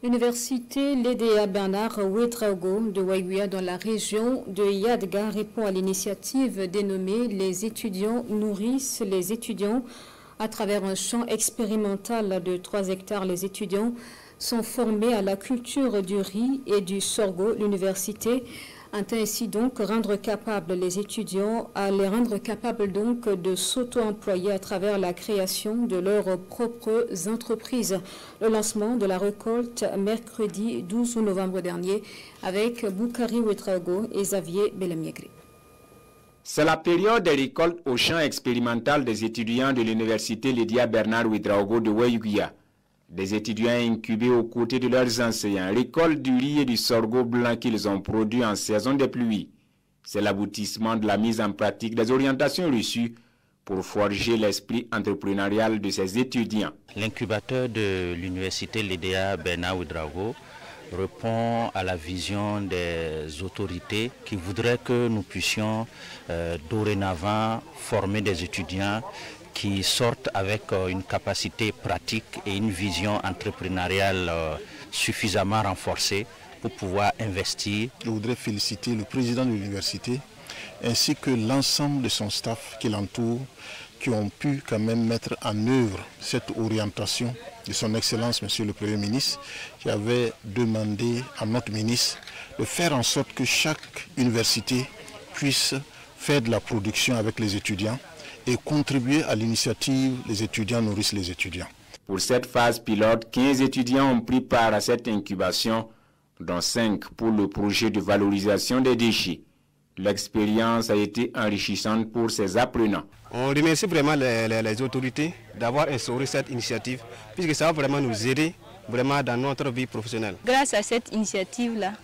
L'université Lédéa Bernard Ouédraogo de Ouaïouia dans la région de Yadga répond à l'initiative dénommée Les étudiants nourrissent les étudiants. À travers un champ expérimental de 3 hectares, les étudiants sont formés à la culture du riz et du sorgho. L'université entend ainsi donc rendre capables les étudiants, à les rendre capables donc de s'auto-employer à travers la création de leurs propres entreprises. Le lancement de la récolte mercredi 12 novembre dernier avec Boukari Ouédraogo et Xavier Belamiegri. C'est la période des récoltes au champ expérimental des étudiants de l'université Lédéa Bernard Ouédraogo de Ouaïouia. Des étudiants incubés aux côtés de leurs enseignants récoltent du riz et du sorgho blanc qu'ils ont produit en saison des pluies. C'est l'aboutissement de la mise en pratique des orientations reçues pour forger l'esprit entrepreneurial de ces étudiants. L'incubateur de l'université Lédéa Bernard Ouédraogo répond à la vision des autorités qui voudraient que nous puissions dorénavant former des étudiants qui sortent avec une capacité pratique et une vision entrepreneuriale suffisamment renforcée pour pouvoir investir. Je voudrais féliciter le président de l'université ainsi que l'ensemble de son staff qui l'entoure, qui ont pu quand même mettre en œuvre cette orientation de son Excellence, Monsieur le Premier ministre, qui avait demandé à notre ministre de faire en sorte que chaque université puisse faire de la production avec les étudiants et contribuer à l'initiative « Les étudiants nourrissent les étudiants ». Pour cette phase pilote, 15 étudiants ont pris part à cette incubation, dont 5 pour le projet de valorisation des déchets. L'expérience a été enrichissante pour ces apprenants. On remercie vraiment les autorités d'avoir instauré cette initiative, puisque ça va vraiment nous aider dans notre vie professionnelle. Grâce à cette initiative-là,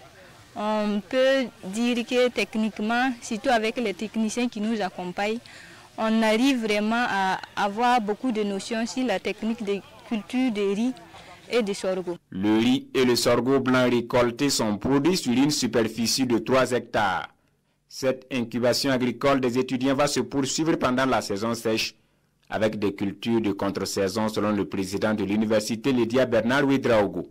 on peut dire que techniquement, surtout avec les techniciens qui nous accompagnent, on arrive vraiment à avoir beaucoup de notions sur la technique de culture de riz et de sorgho. Le riz et le sorgho blanc récoltés sont produits sur une superficie de 3 hectares. Cette incubation agricole des étudiants va se poursuivre pendant la saison sèche avec des cultures de contre-saison selon le président de l'université Lédéa Bernard Ouédraogo.